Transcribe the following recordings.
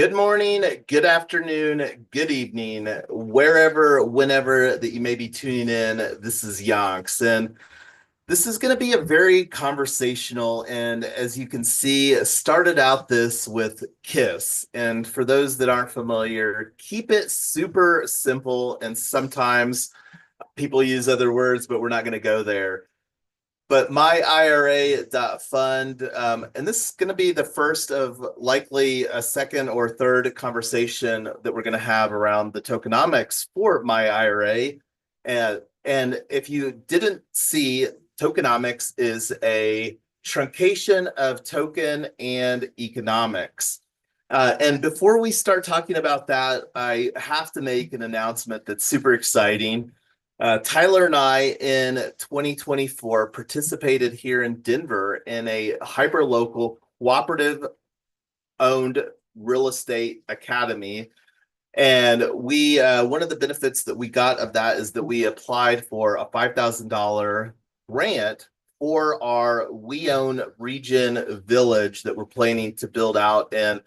Good morning, good afternoon, good evening, wherever, whenever that you may be tuning in. This is Yonks, and this is going to be a very conversational. And as you can see, started out this with KISS. And for those that aren't familiar, keep it super simple. And sometimes people use other words, but we're not going to go there. But myIRA.fund, and this is going to be the first of likely a second or third conversation that we're going to have around the tokenomics for myIRA. And if you didn't see, tokenomics is a truncation of token and economics. And before we start talking about that, I have to make an announcement that's super exciting. Tyler and I in 2024 participated here in Denver in a hyper-local cooperative owned real estate academy. And we one of the benefits that we got of that is that we applied for a $5,000 grant for our We Own Region Village that we're planning to build out. And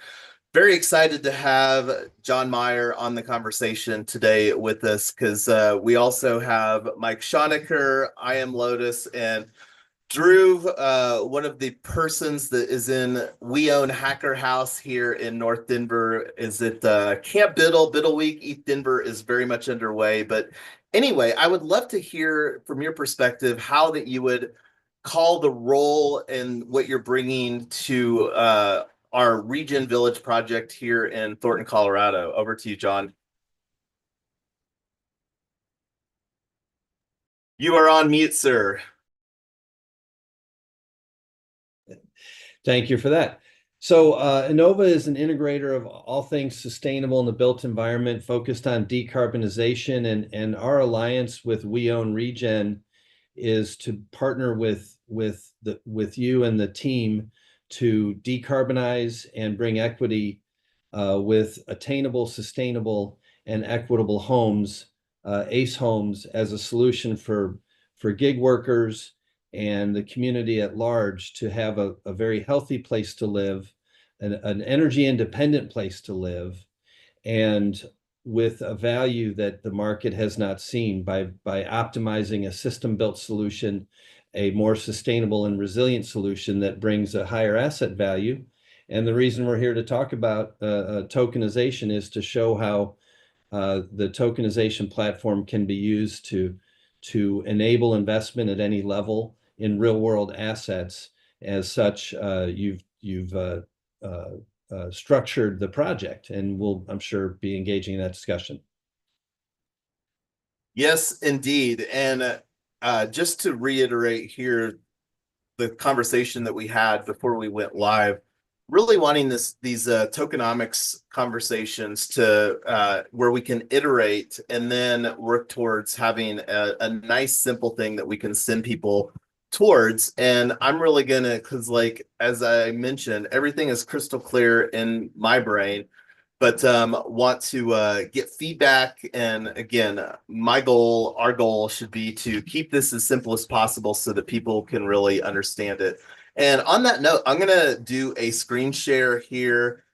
very excited to have John Meyer on the conversation today with us because we also have Mike Schonecker, I Am Lotus, and Drew, one of the persons that is in We Own Hacker House here in North Denver, is at Camp Biddle. Biddle Week, East Denver is very much underway. But anyway, I would love to hear from your perspective how that you would call the role and what you're bringing to our Region Village project here in Thornton, Colorado. Over to you, John. You are on mute, sir. Thank you for that. So Innova is an integrator of all things sustainable in the built environment, focused on decarbonization, and our alliance with We Own Regen is to partner with you and the team to decarbonize and bring equity with attainable, sustainable, and equitable homes, ACE homes, as a solution for gig workers and the community at large to have a very healthy place to live, an energy independent place to live, and with a value that the market has not seen by optimizing a system built solution, a more sustainable and resilient solution that brings a higher asset value. And the reason we're here to talk about tokenization is to show how the tokenization platform can be used to enable investment at any level in real world assets. As such, you've structured the project, and we'll, I'm sure, be engaging in that discussion. Yes, indeed. And just to reiterate here, the conversation that we had before we went live, really wanting these tokenomics conversations to where we can iterate and then work towards having a nice, simple thing that we can send people towards. And I'm really gonna, because like as I mentioned, everything is crystal clear in my brain, but want to get feedback. And again, our goal should be to keep this as simple as possible so that people can really understand it. And on that note, I'm gonna do a screen share here.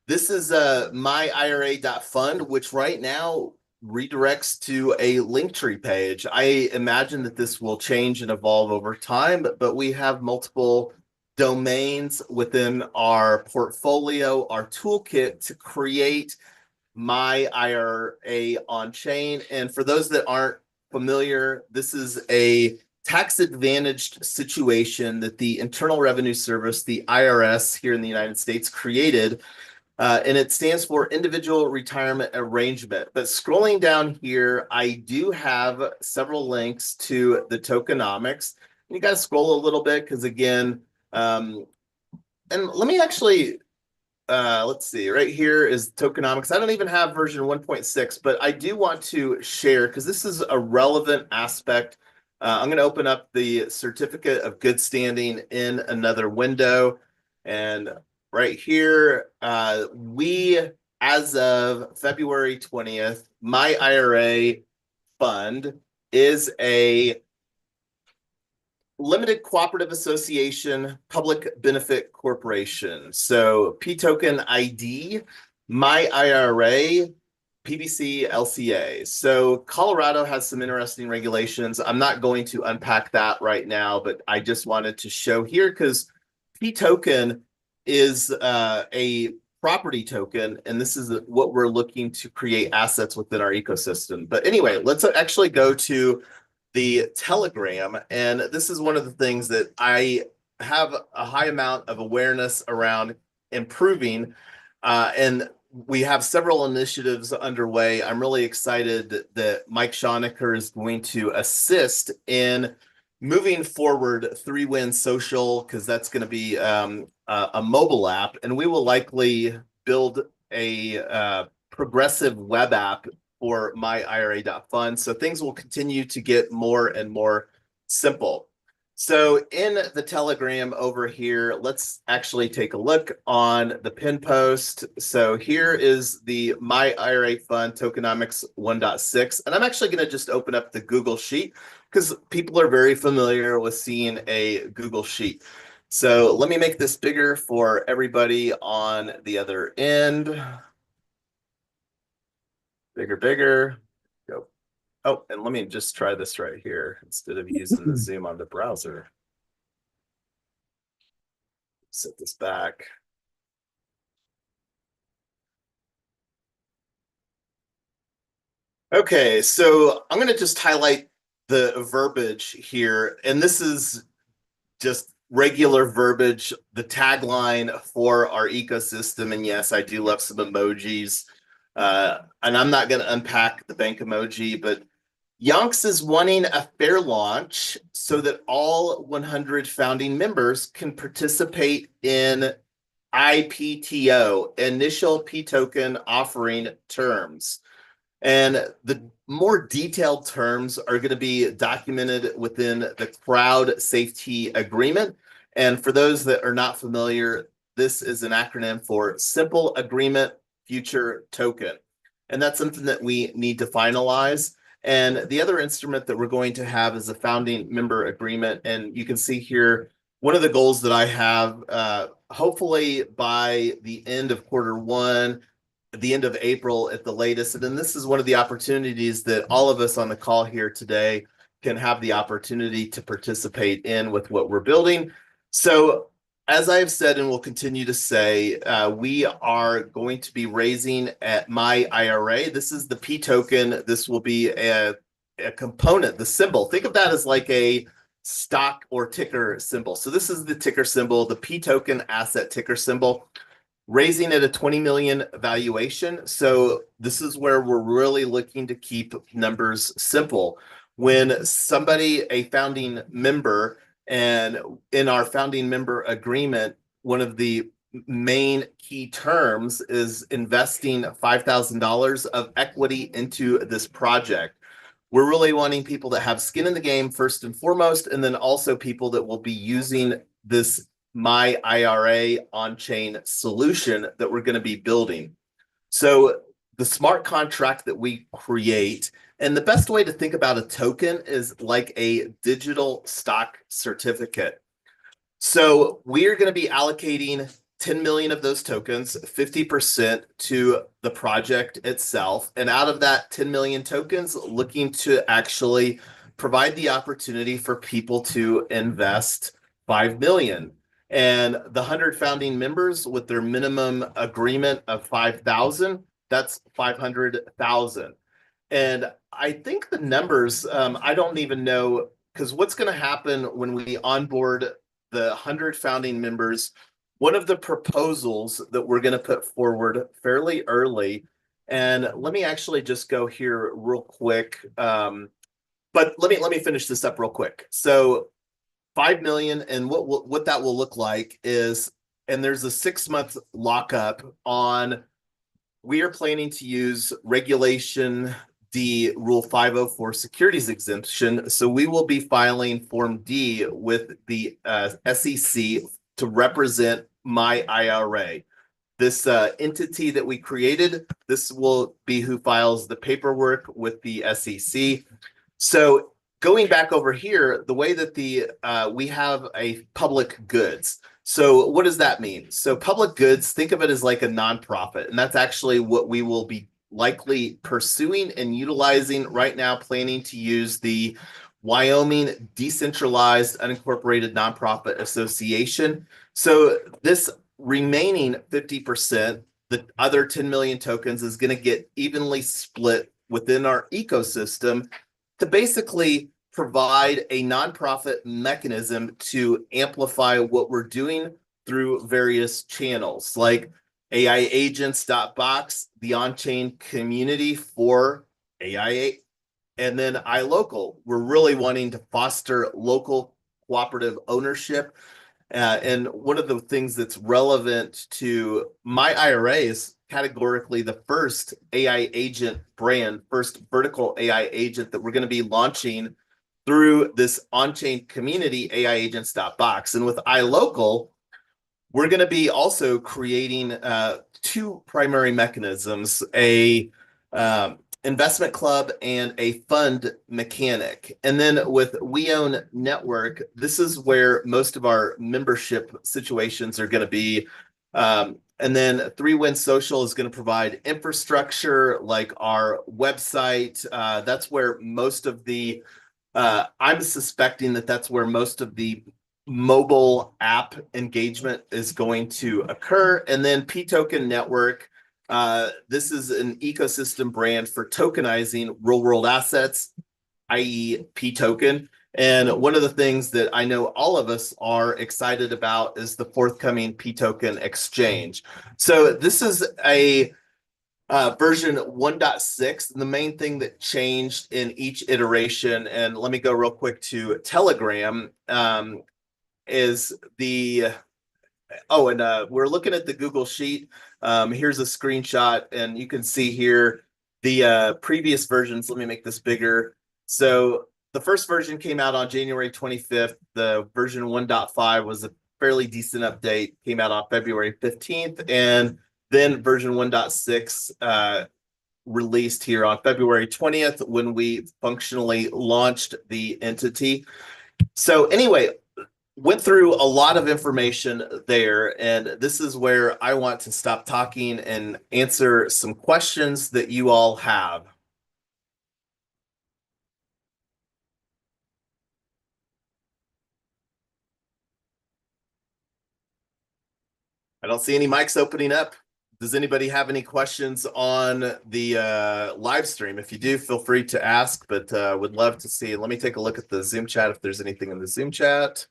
This is myIRA.fund, which right now redirects to a Linktree page. I imagine that this will change and evolve over time, but we have multiple domains within our portfolio, our toolkit to create myIRA on chain. And for those that aren't familiar, this is a tax advantaged situation that the Internal Revenue Service, the IRS here in the United States, created. And it stands for Individual Retirement Arrangement. But scrolling down here, I do have several links to the tokenomics. You got to scroll a little bit because, again, and let me actually, let's see, right here is tokenomics. I don't even have version 1.6, but I do want to share because this is a relevant aspect. I'm going to open up the certificate of good standing in another window. And right here, we, as of February 20th, myIRA fund is a limited cooperative association public benefit corporation. So P token ID myIRA, PBC, LCA. So Colorado has some interesting regulations. I'm not going to unpack that right now, but I just wanted to show here because P token is a property token, and this is what we're looking to create assets within our ecosystem. But anyway, let's actually go to the Telegram, and this is one of the things that I have a high amount of awareness around improving, and we have several initiatives underway. I'm really excited that Mike Schonecker is going to assist in moving forward Three Win Social, because that's going to be a mobile app, and we will likely build a progressive web app for myIRA.fund. So things will continue to get more and more simple. So in the Telegram over here, let's actually take a look on the pin post. So here is the myIRA.fund Tokenomics 1.6. And I'm actually going to just open up the Google Sheet because people are very familiar with seeing a Google Sheet. So let me make this bigger for everybody on the other end. Bigger, bigger. Go. Oh, and let me just try this right here instead of using the Zoom on the browser. Set this back. Okay, so I'm going to just highlight the verbiage here, and this is just regular verbiage, the tagline for our ecosystem. And yes, I do love some emojis. And I'm not going to unpack the bank emoji, but Yonks is wanting a fair launch so that all 100 founding members can participate in IPTO, initial P token offering terms. And the more detailed terms are going to be documented within the crowd safety agreement. And for those that are not familiar, this is an acronym for Simple Agreement Future Token. And that's something that we need to finalize. And the other instrument that we're going to have is a founding member agreement. And you can see here, one of the goals that I have, hopefully by the end of Q1, the end of April at the latest. And then this is one of the opportunities that all of us on the call here today can have the opportunity to participate in with what we're building. So as I've said and will continue to say, we are going to be raising at myIRA. This is the P token. This will be a component, the symbol. Think of that as like a stock or ticker symbol. So this is the ticker symbol, the P token asset ticker symbol, raising at a 20 million valuation. So this is where we're really looking to keep numbers simple. When somebody, a founding member, and in our founding member agreement, one of the main key terms is investing $5,000 of equity into this project. We're really wanting people that have skin in the game first and foremost, and then also people that will be using this myIRA on-chain solution that we're going to be building. So the smart contract that we create, and the best way to think about a token is like a digital stock certificate. So we're going to be allocating 10 million of those tokens, 50% to the project itself. And out of that 10 million tokens, looking to actually provide the opportunity for people to invest 5 million. And the 100 founding members with their minimum agreement of 5,000, that's 500,000. And I think the numbers, I don't even know, because what's going to happen when we onboard the 100 founding members, one of the proposals that we're going to put forward fairly early, and let me actually just go here real quick. But let me finish this up real quick. So 5 million, and what that will look like is, and there's a 6-month lockup on, we are planning to use Regulation D Rule 504 securities exemption. So we will be filing Form D with the SEC to represent myIRA. This entity that we created, this will be who files the paperwork with the SEC. So going back over here, the way that we have a public goods. So what does that mean? So public goods, think of it as like a nonprofit, and that's actually what we will be likely pursuing and utilizing right now, planning to use the Wyoming Decentralized Unincorporated Nonprofit Association. So this remaining 50%, the other 10 million tokens, is going to get evenly split within our ecosystem to basically provide a nonprofit mechanism to amplify what we're doing through various channels like AiAgents.Box, the on-chain community for AI, and then iLocal. We're really wanting to foster local cooperative ownership. And one of the things that's relevant to myIRA is categorically the first AI agent brand, first vertical AI agent that we're going to be launching through this on-chain community, AiAgents.Box. And with iLocal, we're going to be also creating two primary mechanisms, a investment club and a fund mechanic. And then with We Own Network, this is where most of our membership situations are going to be. And then 3Win Social is going to provide infrastructure like our website. That's where most of the I'm suspecting that that's where most of the mobile app engagement is going to occur. And then P Token Network. This is an ecosystem brand for tokenizing real world assets, i.e. P Token. And one of the things that I know all of us are excited about is the forthcoming P Token exchange. So this is a version 1.6. The main thing that changed in each iteration, and let me go real quick to Telegram, is the we're looking at the Google Sheet. Here's a screenshot, and you can see here the previous versions. Let me make this bigger. So the first version came out on January 25th. The version 1.5 was a fairly decent update, came out on February 15th, and then version 1.6 released here on February 20th when we functionally launched the entity. So anyway, went through a lot of information there, and this is where I want to stop talking and answer some questions that you all have. I don't see any mics opening up. Does anybody have any questions on the live stream? If you do, feel free to ask, but would love to see. Let me take a look at the Zoom chat if there's anything in the Zoom chat.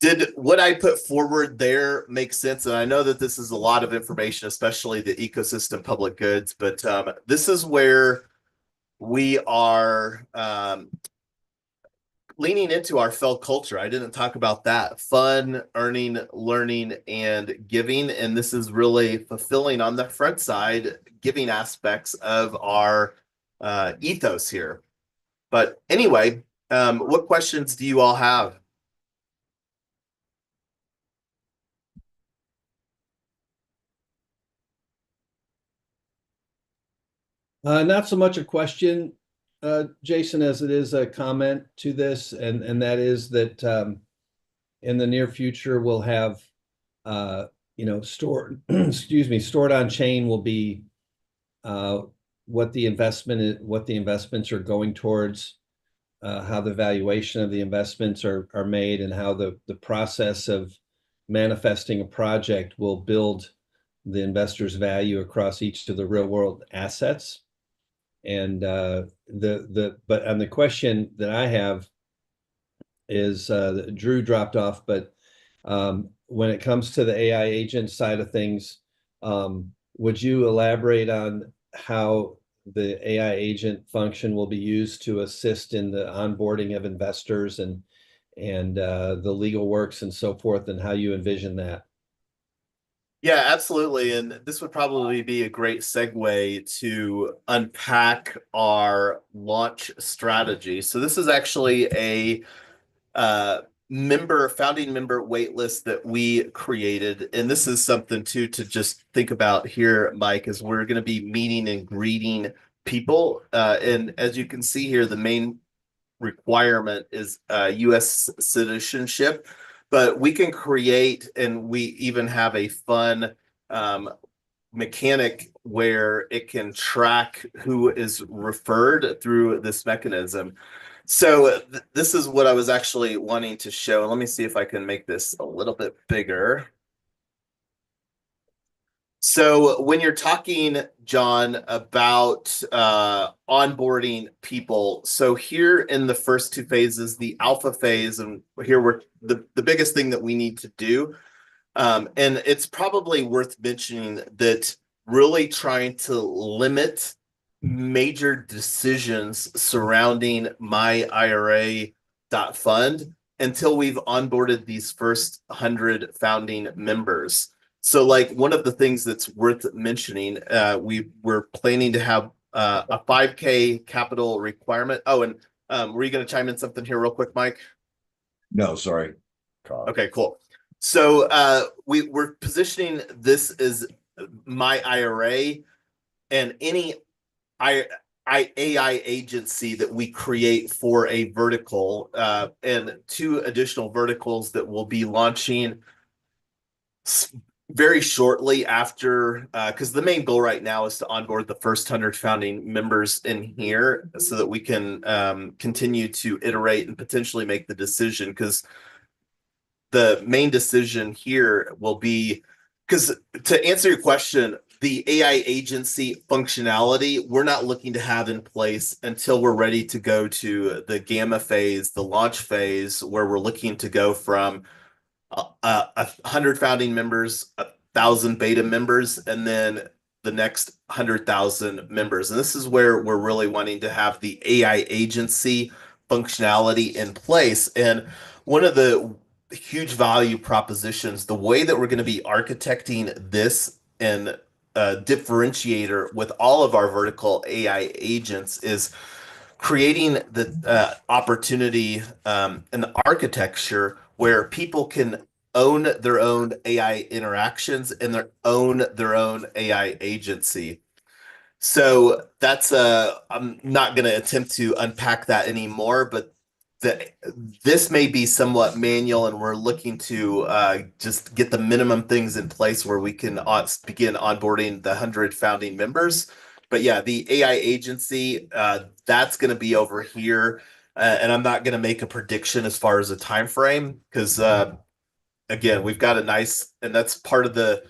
Did what I put forward there make sense? And I know that this is a lot of information, especially the ecosystem public goods, but this is where we are leaning into our fell culture. I didn't talk about that. Fun, earning, learning, and giving. And this is really fulfilling on the front side, giving aspects of our ethos here. But anyway, what questions do you all have? Not so much a question, Jason, as it is a comment to this, and that is that in the near future we'll have stored stored on chain will be what the investments are going towards, how the valuation of the investments are made, and how the process of manifesting a project will build the investor's value across each of the real world assets. And but on the question that I have is Drew dropped off, but when it comes to the AI agent side of things, would you elaborate on how the AI agent function will be used to assist in the onboarding of investors and the legal works and so forth, and how you envision that? Yeah, absolutely. And this would probably be a great segue to unpack our launch strategy. So this is actually a founding member waitlist that we created. And this is something too to just think about here, Mike, is we're going to be meeting and greeting people. And as you can see here, the main requirement is US citizenship, but we can create, and we even have a fun mechanic where it can track who is referred through this mechanism. So this is what I was actually wanting to show. Let me see if I can make this a little bit bigger. So when you're talking, John, about onboarding people, so here in the first two phases, the alpha phase, and here we're the biggest thing that we need to do, and it's probably worth mentioning that really trying to limit major decisions surrounding myIRA.fund until we've onboarded these first 100 founding members. So like one of the things that's worth mentioning, we're planning to have a 5K capital requirement. Oh, and were you going to chime in something here real quick, Mike? No, sorry. Okay, cool. So we're positioning this as myIRA, and any AI agency that we create for a vertical, and two additional verticals that will be launching very shortly after, because the main goal right now is to onboard the first 100 founding members in here so that we can continue to iterate and potentially make the decision, because the main decision here will be, because to answer your question, the AI agency functionality, we're not looking to have in place until we're ready to go to the gamma phase, the launch phase, where we're looking to go from 100 founding members, 1,000 beta members, and then the next 100,000 members. And this is where we're really wanting to have the AI agency functionality in place. And one of the huge value propositions, the way that we're going to be architecting this and differentiator with all of our vertical AI agents is creating the opportunity and the architecture where people can own their own AI interactions and own their own AI agency. So that's I'm not going to attempt to unpack that anymore, but this may be somewhat manual, and we're looking to just get the minimum things in place where we can begin onboarding the 100 founding members. But yeah, the AI agency, that's going to be over here, and I'm not going to make a prediction as far as a time frame, because again, we've got a nice, and that's part of the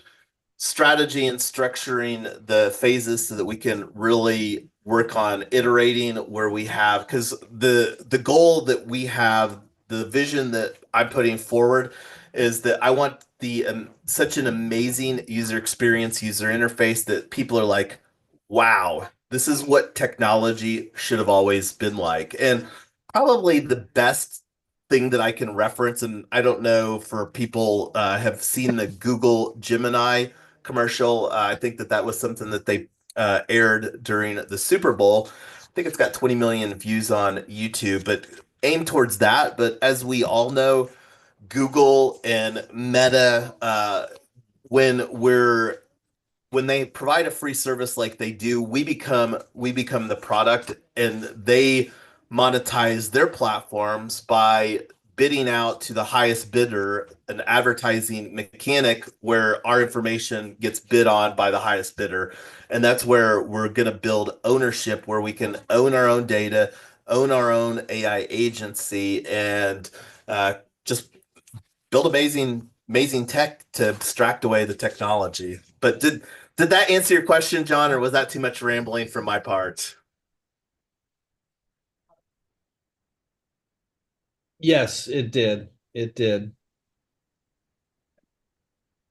strategy and structuring the phases so that we can really work on iterating where we have, because the goal that we have, the vision that I'm putting forward is that I want the such an amazing user experience, user interface that people are like, wow, this is what technology should have always been like. And probably the best thing that I can reference, and I don't know for people have seen the Google Gemini commercial. I think that was something that they aired during the Super Bowl. I think it's got 20 million views on YouTube, but aim towards that. But as we all know, Google and Meta, when we're when they provide a free service like they do, we become the product, and they monetize their platforms by bidding out to the highest bidder, an advertising mechanic where our information gets bid on by the highest bidder. And that's where we're going to build ownership, where we can own our own data, own our own AI agency, and just build amazing tech to abstract away the technology. But did that answer your question, John, or was that too much rambling from my part? Yes, it did. It did.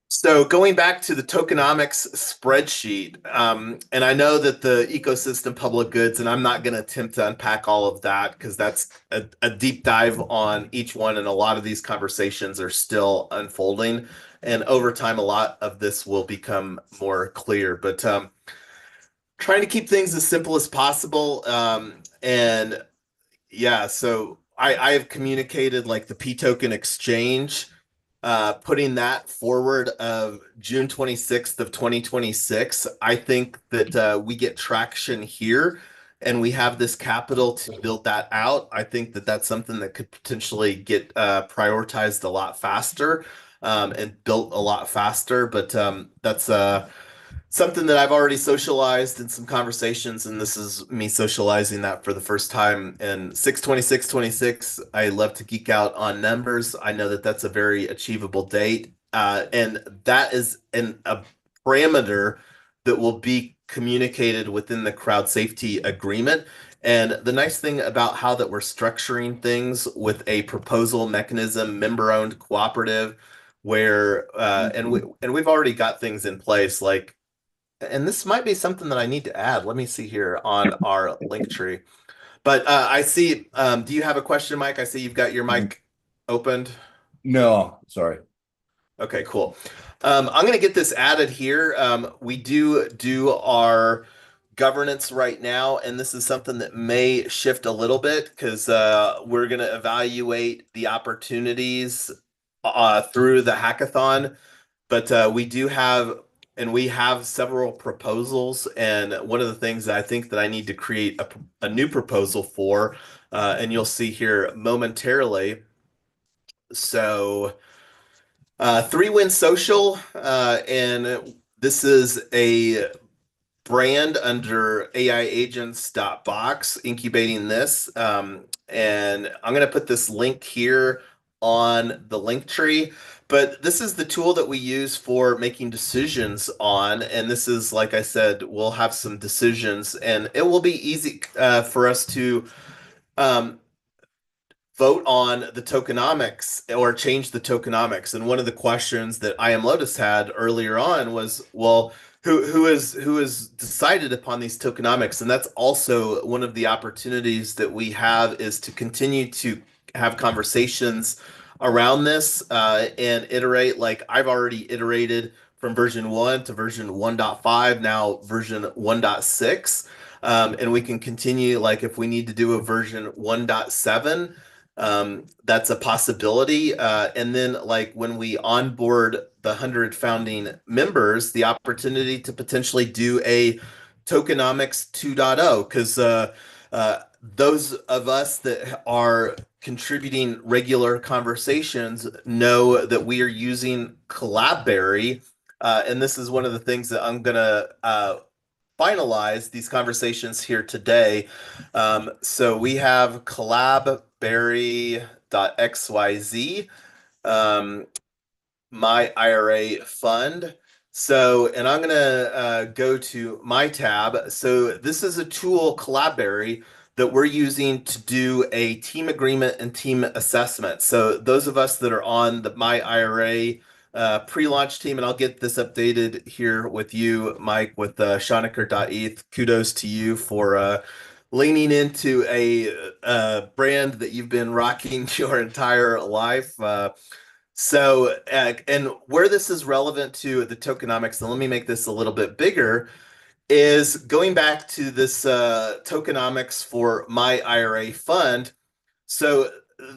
So going back to the tokenomics spreadsheet, and I know that the ecosystem public goods, and I'm not going to attempt to unpack all of that because that's a deep dive on each one, and a lot of these conversations are still unfolding. And over time, a lot of this will become more clear. But trying to keep things as simple as possible. And yeah, so I have communicated like the P token exchange, putting that forward of June 26th of 2026. I think that we get traction here, and we have this capital to build that out, I think that that's something that could potentially get prioritized a lot faster and built a lot faster. But that's something that I've already socialized in some conversations, and this is me socializing that for the first time in 6/26/26. I love to geek out on numbers. I know that that's a very achievable date, and that is a parameter that will be communicated within the crowd safety agreement. And the nice thing about how that we're structuring things with a proposal mechanism, member-owned cooperative, where and we've already got things in place like, and this might be something that I need to add. Let me see here on our link tree. But I see, do you have a question, Mike? I see you've got your mic opened. No, sorry. Okay, cool. I'm going to get this added here. We do our governance right now, and this is something that may shift a little bit because we're going to evaluate the opportunities through the hackathon. But we do have, and we have several proposals. And one of the things that I think that I need to create a new proposal for, and you'll see here momentarily. So 3Win Social, and this is a brand under AiAgents.Box incubating this. And I'm going to put this link here on the link tree. But this is the tool that we use for making decisions on. And this is, like I said, we'll have some decisions, and it will be easy for us to vote on the tokenomics or change the tokenomics. And one of the questions that I Am Lotus had earlier on was, well, who has decided upon these tokenomics? And that's also one of the opportunities that we have, is to continue to have conversations around this and iterate. Like I've already iterated from version 1 to version 1.5, now version 1.6. And we can continue, like if we need to do a version 1.7, that's a possibility. And then like when we onboard the 100 founding members, the opportunity to potentially do a Tokenomics 2.0, because those of us that are contributing regular conversations know that we are using Collabberry. And this is one of the things that I'm going to finalize these conversations here today. So we have collabberry.xyz, myIRA.fund. So, and I'm going to go to my tab. So this is a tool, Collabberry, that we're using to do a team agreement and team assessment. So those of us that are on the myIRA pre-launch team, and I'll get this updated here with you, Mike, with Schoenecker.eth. Kudos to you for leaning into a brand that you've been rocking your entire life. So, and where this is relevant to the tokenomics, and let me make this a little bit bigger, is going back to this tokenomics for myIRA.fund. So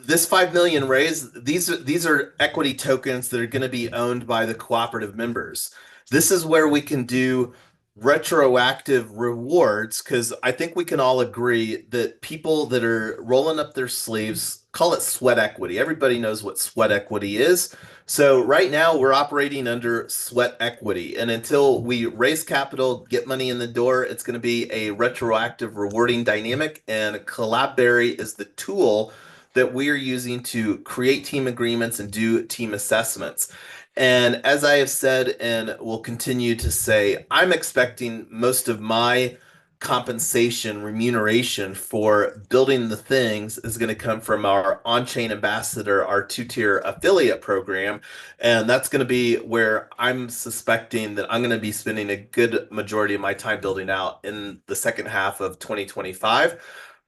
this 5 million raise, these are equity tokens that are going to be owned by the cooperative members. This is where we can do retroactive rewards, because I think we can all agree that people that are rolling up their sleeves, call it sweat equity. Everybody knows what sweat equity is. So right now we're operating under sweat equity. And until we raise capital, get money in the door, it's going to be a retroactive rewarding dynamic. And Collabberry is the tool that we are using to create team agreements and do team assessments. And as I have said and will continue to say, I'm expecting most of my compensation, remuneration for building the things is going to come from our on-chain ambassador, our two-tier affiliate program. And that's going to be where I'm suspecting that I'm going to be spending a good majority of my time building out in the second half of 2025.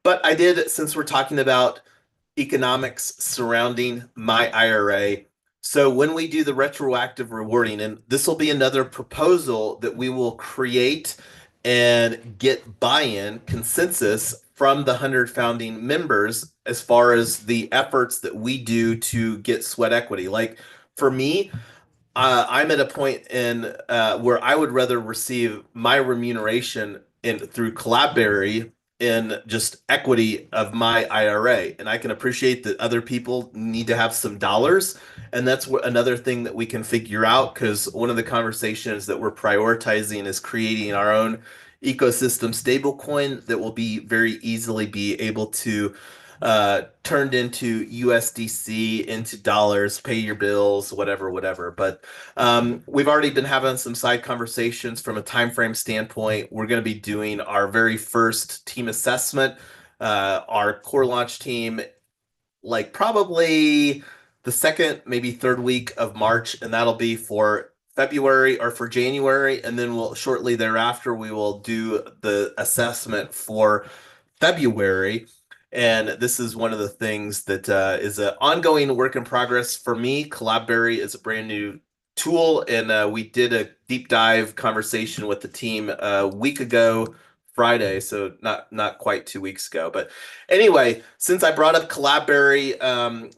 But I did, since we're talking about economics surrounding myIRA. So when we do the retroactive rewarding, and this will be another proposal that we will create and get buy-in consensus from the 100 founding members as far as the efforts that we do to get sweat equity. Like for me, I'm at a point in where I would rather receive my remuneration through Collabberry in just equity of my IRA. And I can appreciate that other people need to have some dollars. And that's another thing that we can figure out, because one of the conversations that we're prioritizing is creating our own ecosystem stablecoin that will be very easily be able to turned into USDC, into dollars, pay your bills, whatever, whatever. But we've already been having some side conversations from a time frame standpoint. We're going to be doing our very first team assessment, our core launch team, like probably the second, maybe third week of March, and that'll be for February or for January, and then we'll shortly thereafter we will do the assessment for February. And this is one of the things that is an ongoing work in progress for me. Collabberry is a brand new tool, and we did a deep dive conversation with the team a week ago Friday, so not quite 2 weeks ago. But anyway, since I brought up Collabberry, I'm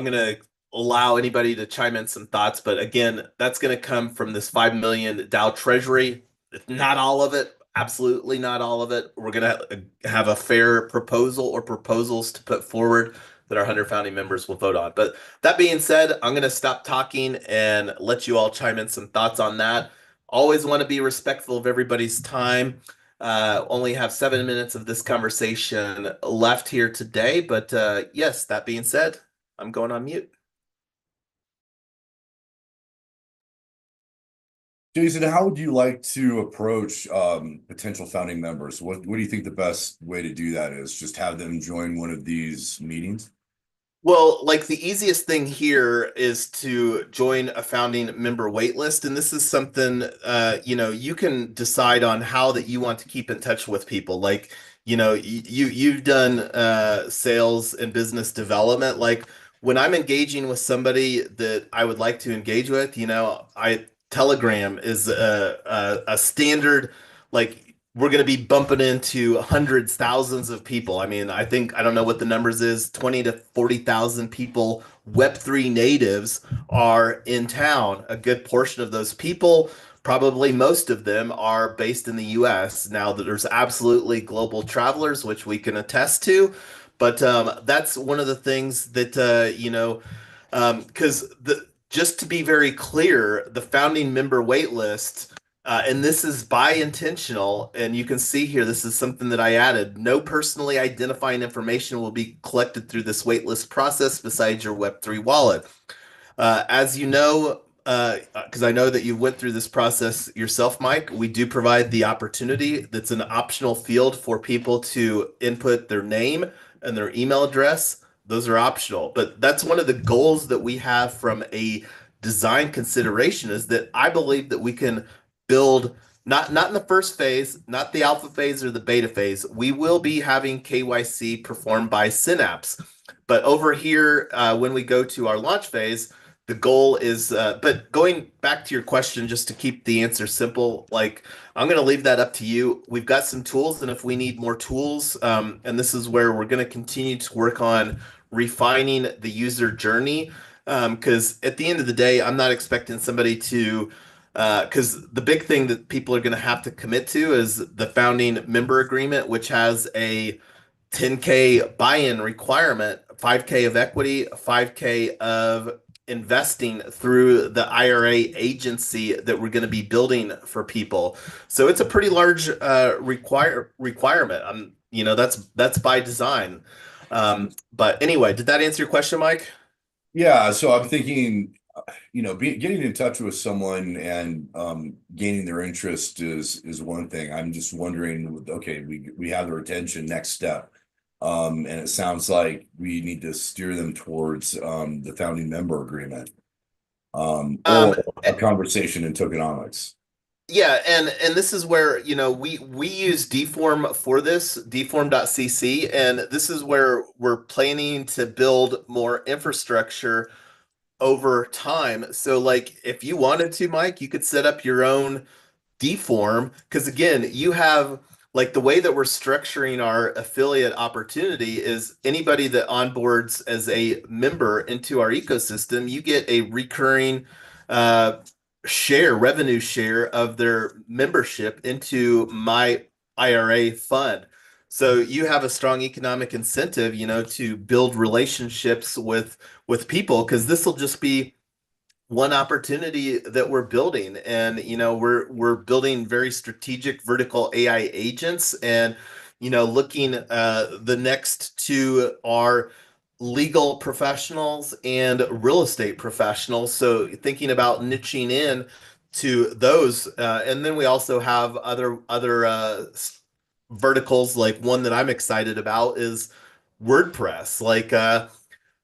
gonna allow anybody to chime in some thoughts. But again, that's gonna come from this 5 million DAO treasury. Not all of it, absolutely not all of it. We're gonna have a fair proposal or proposals to put forward that our 100 founding members will vote on. But that being said, I'm gonna stop talking and let you all chime in some thoughts on that. Always want to be respectful of everybody's time. Only have 7 minutes of this conversation left here today, but yes, that being said, I'm going on mute. Jason, how would you like to approach potential founding members? What do you think the best way to do that is? Just have them join one of these meetings? Well, like the easiest thing here is to join a founding member waitlist, and this is something you can decide on how that you want to keep in touch with people. Like, you've done sales and business development. Like when I'm engaging with somebody that I would like to engage with, I Telegram is a standard, like we're going to be bumping into hundreds, thousands of people. I mean, I think, I don't know what the numbers is, 20 to 40,000 people, Web3 natives are in town. A good portion of those people, probably most of them, are based in the US. Now, there's absolutely global travelers, which we can attest to. But that's one of the things that, because just to be very clear, the founding member waitlist, and this is by intentional, and you can see here, this is something that I added. No personally identifying information will be collected through this waitlist process besides your Web3 wallet. As you know, because I know that you went through this process yourself, Mike, we do provide the opportunity that's an optional field for people to input their name and their email address. Those are optional, but that's one of the goals that we have from a design consideration, is that I believe that we can build not in the first phase, not the alpha phase or the beta phase. We will be having KYC performed by Synapse. But over here, when we go to our launch phase, the goal is, but going back to your question, just to keep the answer simple, like I'm going to leave that up to you. We've got some tools, and if we need more tools, and this is where we're going to continue to work on refining the user journey. Because at the end of the day, I'm not expecting somebody to, because the big thing that people are going to have to commit to is the founding member agreement, which has a 10K buy-in requirement, 5K of equity, 5K of investing through the IRA agency that we're going to be building for people. So it's a pretty large requirement. That's by design. But anyway, did that answer your question, Mike? Yeah, so I'm thinking, getting in touch with someone and gaining their interest is one thing. I'm just wondering, okay, we have their attention, next step. And it sounds like we need to steer them towards the founding member agreement, or a conversation in tokenomics. Yeah, and this is where, we use Dform for this, dform.cc, and this is where we're planning to build more infrastructure over time. So like if you wanted to, Mike, you could set up your own Dform, because again, you have, like, the way that we're structuring our affiliate opportunity is anybody that onboards as a member into our ecosystem, you get a recurring revenue share of their membership into my IRA fund. So you have a strong economic incentive, to build relationships with people, because this will just be one opportunity that we're building. And we're building very strategic vertical AI agents, and looking the next two are legal professionals and real estate professionals, so thinking about niching in to those. And then we also have other verticals. Like, one that I'm excited about is WordPress. Like,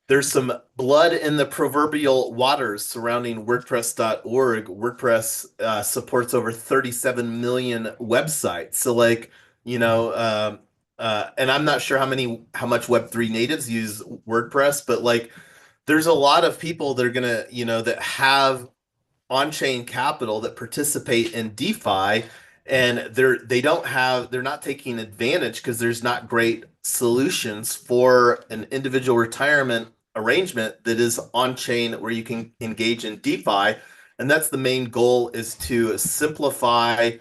there's some blood in the proverbial waters surrounding WordPress.org. WordPress supports over 37 million websites. So, like, and I'm not sure how much Web3 natives use WordPress, but like, there's a lot of people that are gonna, that have on-chain capital that participate in DeFi, and they're not taking advantage because there's not great solutions for an individual retirement arrangement that is on-chain where you can engage in DeFi. And that's the main goal, is to simplify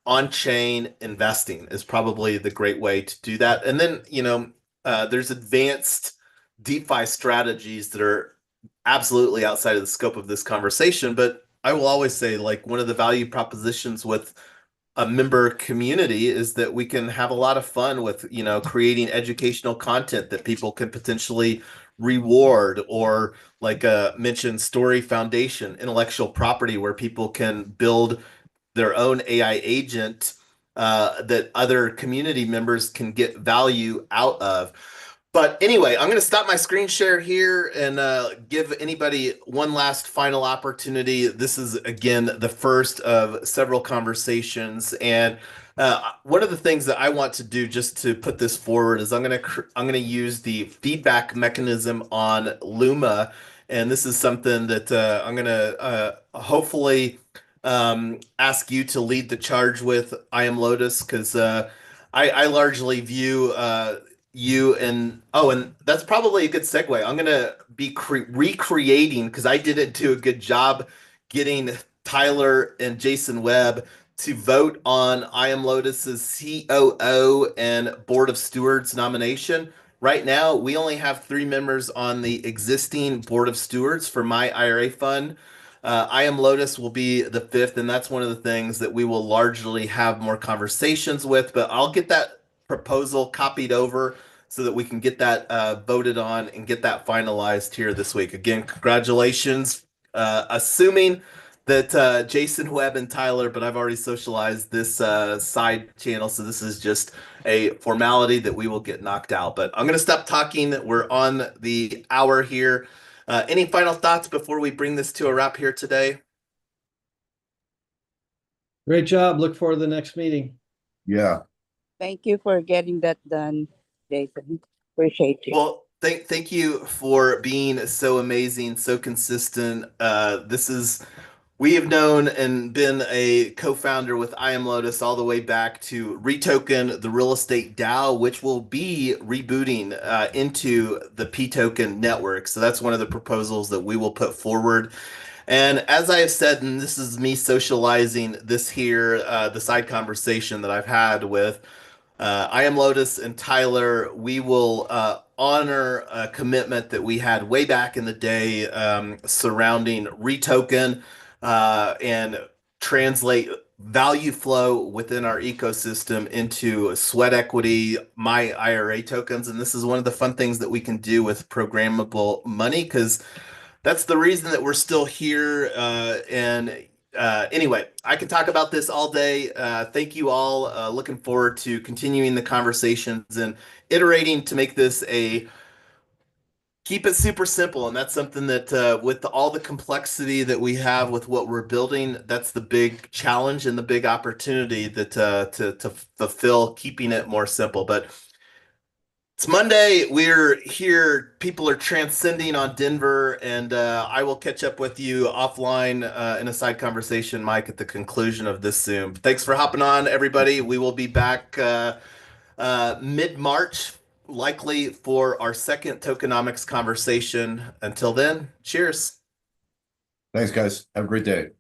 on-chain investing is probably the great way to do that. And then, there's advanced DeFi strategies that are absolutely outside of the scope of this conversation. But I will always say, like, one of the value propositions with a member community is that we can have a lot of fun with, creating educational content that people can potentially reward, or like mentioned Story Foundation, intellectual property, where people can build their own AI agent that other community members can get value out of. But anyway, I'm going to stop my screen share here and give anybody one last final opportunity. This is, again, the first of several conversations. And one of the things that I want to do, just to put this forward, is I'm going to use the feedback mechanism on Luma. And this is something that I'm going to hopefully ask you to lead the charge with, I Am Lotus, because I largely view you and that's probably a good segue. I'm gonna be recreating, because I didn't do a good job getting Tyler and Jason Webb to vote on I Am Lotus's COO and Board of Stewards nomination. Right now, we only have 3 members on the existing Board of Stewards for myIRA.Fund. I Am Lotus will be the 5th, and that's one of the things that we will largely have more conversations with. But I'll get that proposal copied over so that we can get that voted on and get that finalized here this week. Again, congratulations. Assuming that Jason Webb and Tyler, but I've already socialized this side channel, so this is just a formality that we will get knocked out. But I'm going to stop talking. We're on the hour here. Any final thoughts before we bring this to a wrap here today? Great job. Look forward to the next meeting. Yeah. Thank you for getting that done, Jason. Appreciate you. Well, thank you for being so amazing, so consistent. We have known and been a co-founder with I Am Lotus all the way back to Retoken, the real estate DAO, which will be rebooting into the P token network. So that's one of the proposals that we will put forward. And as I have said, and this is me socializing this here, the side conversation that I've had with I Am Lotus and Tyler, we will honor a commitment that we had way back in the day surrounding Retoken and translate value flow within our ecosystem into sweat equity, myIRA tokens. And this is one of the fun things that we can do with programmable money, because that's the reason that we're still here. Anyway, I can talk about this all day. Thank you all. Looking forward to continuing the conversations and iterating to make this keep it super simple. And that's something that with all the complexity that we have with what we're building, that's the big challenge and the big opportunity that to fulfill, keeping it more simple. But it's Monday. We're here. People are transcending on Denver, and I will catch up with you offline in a side conversation, Mike, at the conclusion of this Zoom. Thanks for hopping on, everybody. We will be back mid-March, likely for our second tokenomics conversation. Until then, cheers. Thanks, guys. Have a great day.